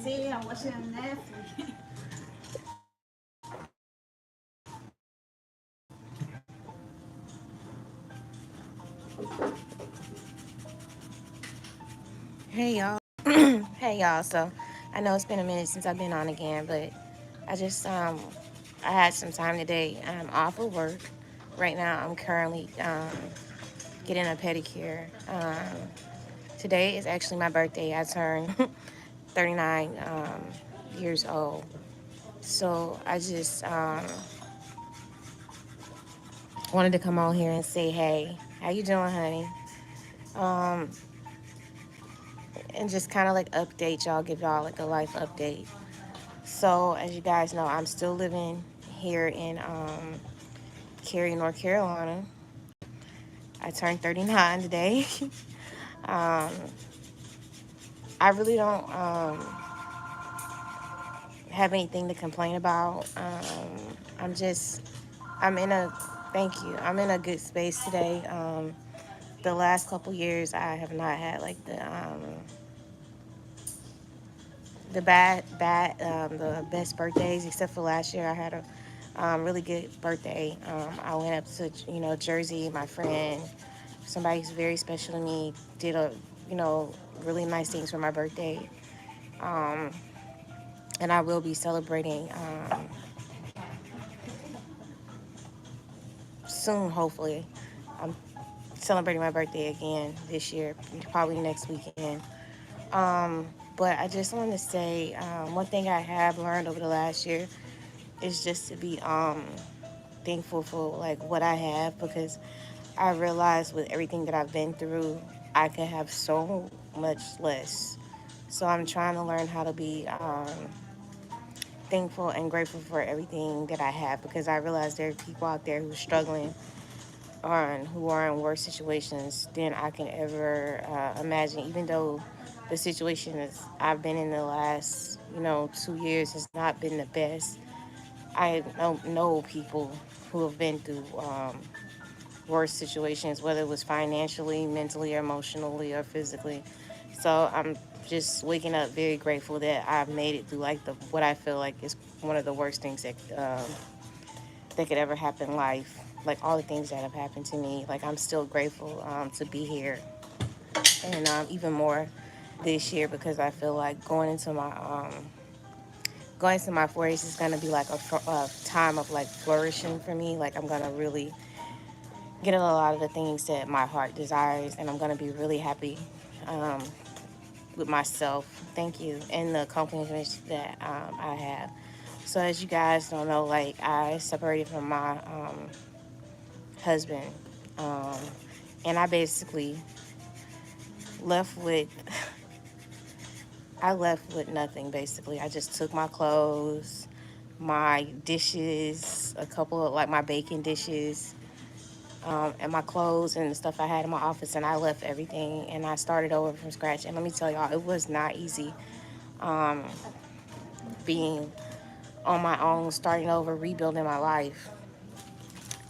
Sí, I'm watching on Netflix. Hey y'all. Hey y'all. So I know it's been a minute since I've been on again, but I just I had some time today. I'm off of work. Right now I'm currently getting a pedicure. Today is actually my birthday. I turned 39 years old. So I just wanted to come on here and say, hey, how you doing, honey? Um, and just kind of like update y'all, give y'all like a life update. So, as you guys know, I'm still living here in Cary, North Carolina. I turned 39 today. um, I really don't have anything to complain about. I'm just, I'm in a, thank you. I'm in a good space today. The last couple years, I have not had like the best birthdays, except for last year. I had a really good birthday. I went up to Jersey. My friend, somebody who's very special to me, did a you know really nice things for my birthday, um, and I will be celebrating soon. Hopefully, I'm celebrating my birthday again this year, probably next weekend. But I just want to say one thing I have learned over the last year is just to be thankful for like what I have, because I realized with everything that I've been through, I could have so much less. So I'm trying to learn how to be thankful and grateful for everything that I have, because I realize there are people out there who are struggling or who are in worse situations than I can ever imagine. Even though the situation is I've been in the last 2 years has not been the best. I don't know people who have been through worse situations, whether it was financially, mentally, or emotionally, or physically. So I'm just waking up very grateful that I've made it through like the what I feel like is one of the worst things that could ever happen in life. Like all the things that have happened to me, like I'm still grateful to be here, and even more this year, because I feel like going into my 40s is gonna be like a time of like flourishing for me. Like I'm gonna really get a lot of the things that my heart desires, and I'm gonna be really happy um, with myself. Thank you, and the accomplishments that I have. So as you guys don't know, like I separated from my husband, um, and I basically left with I left with nothing. Basically, I just took my clothes, my dishes, a couple of like my baking dishes, and my clothes and the stuff I had in my office, and I left everything and I started over from scratch. And let me tell y'all, it was not easy um, being on my own, starting over, rebuilding my life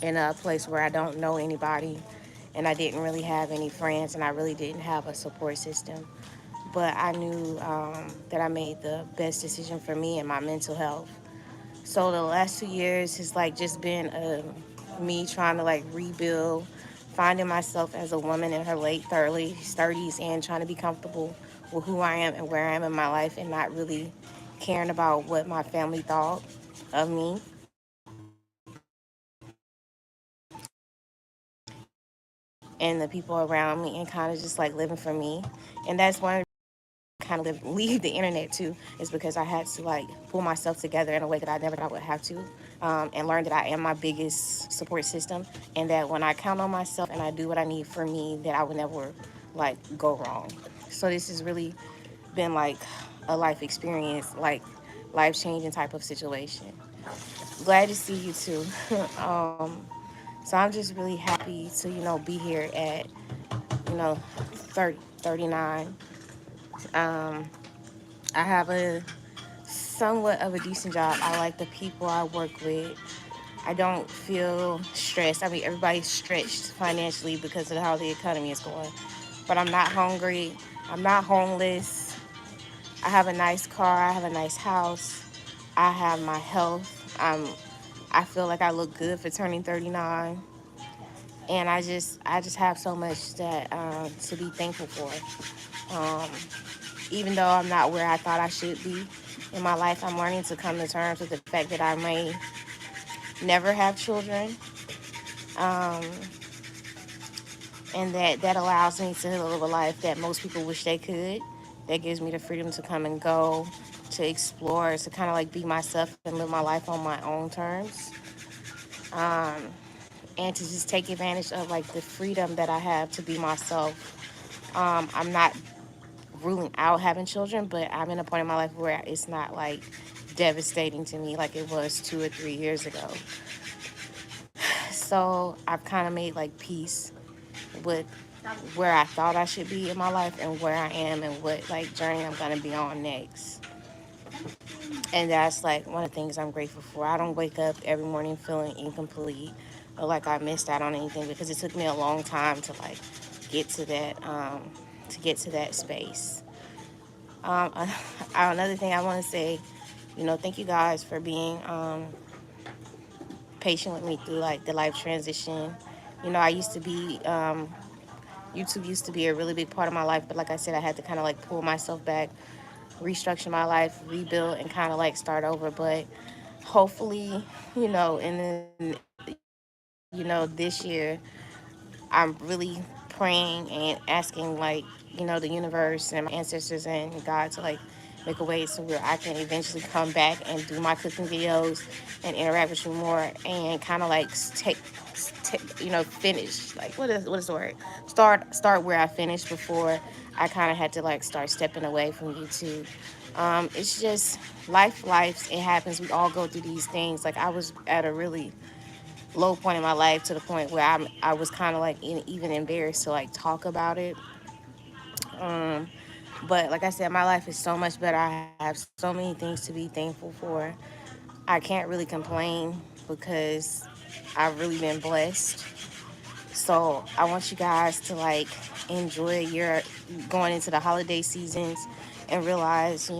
in a place where I don't know anybody, and I didn't really have any friends, and I really didn't have a support system. But I knew that I made the best decision for me and my mental health. So the last 2 years has like just been me trying to like rebuild, finding myself as a woman in her late 30s, and trying to be comfortable with who I am and where I am in my life, and not really caring about what my family thought of me, and the people around me, and kind of just like living for me. And that's one of kind of leave the internet too, is because I had to like pull myself together in a way that I never thought I would have to, and learn that I am my biggest support system, and that when I count on myself and I do what I need for me, that I would never like go wrong. So this has really been like a life experience, like life changing type of situation. Glad to see you too. um, so I'm just really happy to be here at 30, 39. um, I have a somewhat of a decent job. I like the people I work with. I don't feel stressed. I mean, everybody's stretched financially because of how the economy is going. But I'm not hungry. I'm not homeless. I have a nice car. I have a nice house. I have my health. I feel like I look good for turning 39, and I just have so much that to be thankful for. Even though I'm not where I thought I should be in my life, I'm learning to come to terms with the fact that I may never have children, um, and that allows me to live a life that most people wish they could. That gives me the freedom to come and go, to explore, to kind of like be myself and live my life on my own terms, um, and to just take advantage of like the freedom that I have to be myself. I'm not ruling out having children, but I'm in a point in my life where it's not like devastating to me like it was 2 or 3 years ago. So I've kind of made like peace with where I thought I should be in my life and where I am and what like journey I'm gonna be on next. And that's like one of the things I'm grateful for. I don't wake up every morning feeling incomplete or like I missed out on anything because it took me a long time to like get to that space. Um, Another thing I want to say, thank you guys for being patient with me through like the life transition. I used to be YouTube used to be a really big part of my life, but like I said, I had to kind of like pull myself back, restructure my life, rebuild, and kind of like start over. But hopefully, this year, I'm really praying and asking like, the universe and my ancestors and God to like make a way so where I can eventually come back and do my cooking videos and interact with you more and kind of like finish like what is the word? Start where I finished before I kind of had to like start stepping away from YouTube. It's just life. It happens. We all go through these things. Like I was at a really low point in my life to the point where I was kind of like even embarrassed to like talk about it. Um, but like I said, my life is so much better. I have so many things to be thankful for. I can't really complain because I've really been blessed. So I want you guys to like enjoy your going into the holiday seasons and realize,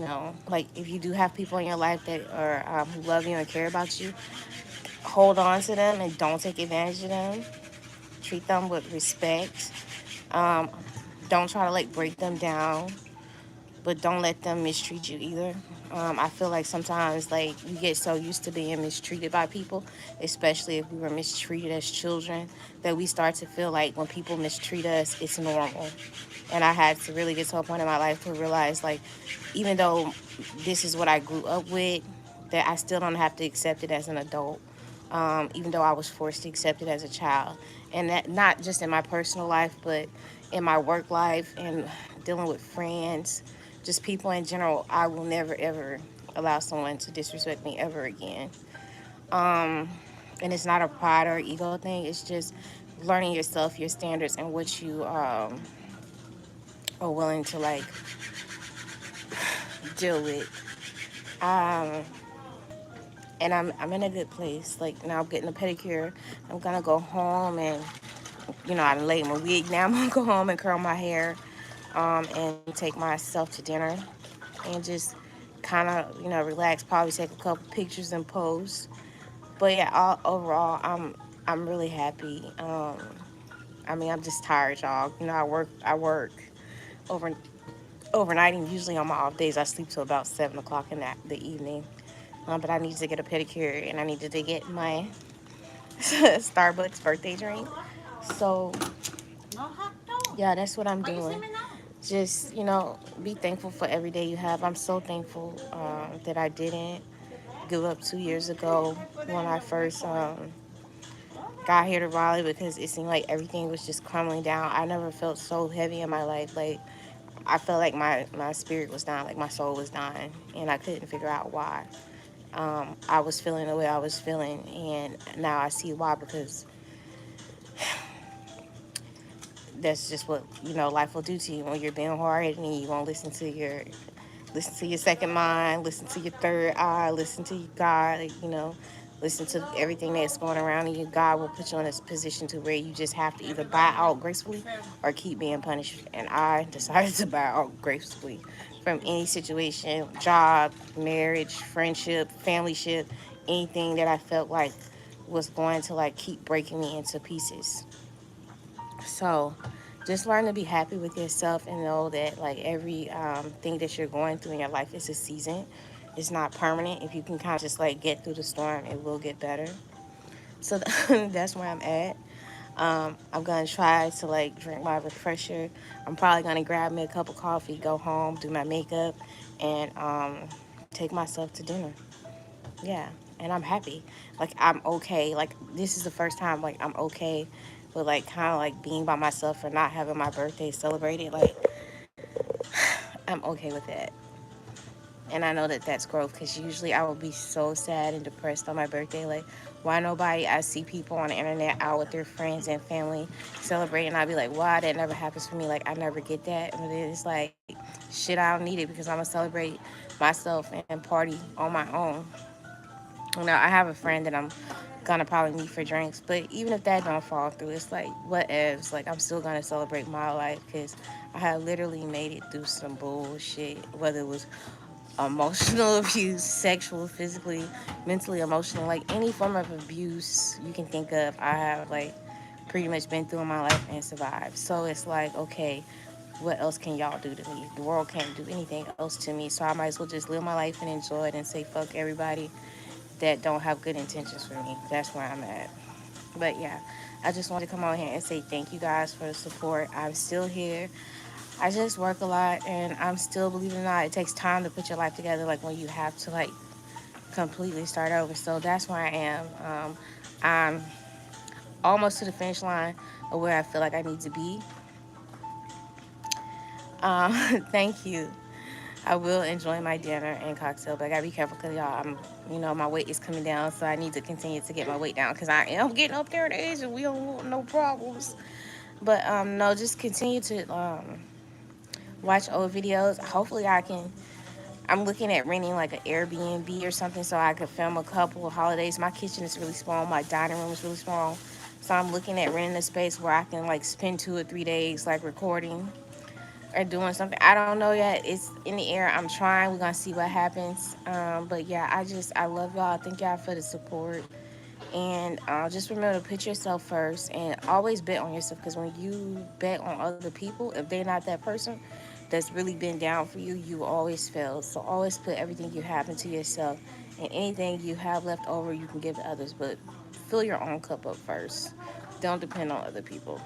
like if you do have people in your life that are who love you and care about you, hold on to them and don't take advantage of them. Treat them with respect. Um, don't try to like break them down, but don't let them mistreat you either. I feel like sometimes like you get so used to being mistreated by people, especially if we were mistreated as children, that we start to feel like when people mistreat us, it's normal. And I had to really get to a point in my life to realize like, even though this is what I grew up with, that I still don't have to accept it as an adult. Even though I was forced to accept it as a child, and that not just in my personal life, but in my work life and dealing with friends, just people in general. I will never ever allow someone to disrespect me ever again. Um, and it's not a pride or ego thing. It's just learning yourself, your standards, and what you are willing to like deal with. Um, and I'm in a good place. Like now, I'm getting a pedicure. I'm gonna go home and I done laid my wig. Now I'm gonna go home and curl my hair, and take myself to dinner, and just kind of relax. Probably take a couple pictures and post. But yeah, overall, I'm really happy. I mean, I'm just tired, y'all. I work over overnight, and usually on my off days, I sleep till about 7 o'clock in the evening. But I need to get a pedicure, and I needed to get my Starbucks birthday drink. So yeah, that's what I'm doing. Just be thankful for every day you have. I'm so thankful that I didn't give up 2 years ago when I first got here to Raleigh, because it seemed like everything was just crumbling down. I never felt so heavy in my life. Like I felt like my spirit was dying, like my soul was dying, and I couldn't figure out why. I was feeling the way I was feeling, and now I see why, because that's just what life will do to you when you're being hard and you won't listen to your second mind, listen to your third eye, listen to your God, listen to everything that's going around in you, God will put you in a position to where you just have to either buy out gracefully or keep being punished. And I decided to buy out gracefully from any situation, job, marriage, friendship, family ship, anything that I felt like was going to like keep breaking me into pieces. So just learn to be happy with yourself and know that like every thing that you're going through in your life is a season. It's not permanent. If you can kind of just like get through the storm, it will get better. So that's where I'm at. I'm gonna try to like drink my refresher. I'm probably gonna grab me a cup of coffee, go home, do my makeup, and take myself to dinner. Yeah, and I'm happy. Like I'm okay. Like this is the first time like I'm okay with like kind of like being by myself or not having my birthday celebrated. Like I'm okay with that. And I know that that's growth because usually I would be so sad and depressed on my birthday. Like, why nobody? I see people on the internet out with their friends and family celebrating. I'd be like, why that never happens for me? Like, I never get that. And then it's like, shit, I don't need it because I'm gonna celebrate myself and party on my own. You know, I have a friend that I'm gonna probably meet for drinks, but even if that don't fall through, it's like what ifs. Like I'm still gonna celebrate my life because I had literally made it through some bullshit, whether it was emotional abuse, sexual, physically, mentally, emotional, like any form of abuse you can think of. I have like pretty much been through in my life and survived. So it's like, okay, what else can y'all do to me? The world can't do anything else to me. So I might as well just live my life and enjoy it and say fuck everybody that don't have good intentions for me. That's where I'm at. But yeah, I just wanted to come on here and say thank you guys for the support. I'm still here. I just work a lot and I'm still, believe it or not, it takes time to put your life together, like when you have to like completely start over. So that's where I am. I'm almost to the finish line of where I feel like I need to be. Um, thank you. I will enjoy my dinner and cocktail, but I gotta be careful because y'all, my weight is coming down, so I need to continue to get my weight down because I am getting up there in age and we don't want no problems. But no, just continue to watch old videos. Hopefully, I can. I'm looking at renting like an Airbnb or something so I could film a couple of holidays. My kitchen is really small. My dining room is really small. So I'm looking at renting a space where I can like spend 2 or 3 days like recording or doing something. I don't know yet. It's in the air. I'm trying. We're gonna see what happens. But yeah, I love y'all. Thank y'all for the support. And just remember to put yourself first and always bet on yourself because when you bet on other people, if they're not that person that's really been down for you, you always fail. So always put everything you have into yourself and anything you have left over, you can give to others. But fill your own cup up first. Don't depend on other people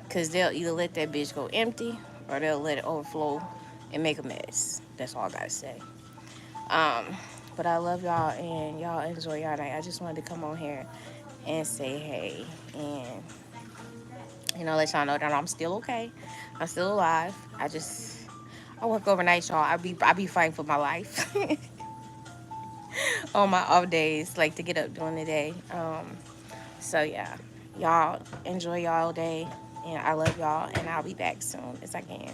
because they'll either let that bitch go empty or they'll let it overflow and make a mess. That's all I gotta say. Um, but I love y'all and y'all enjoy y'all night. I just wanted to come on here and say hey and let y'all know that I'm still okay. I'm still alive. I work overnight, y'all. I be fighting for my life on my off days, like to get up during the day. So yeah, y'all enjoy y'all day, and I love y'all, and I'll be back soon as I can.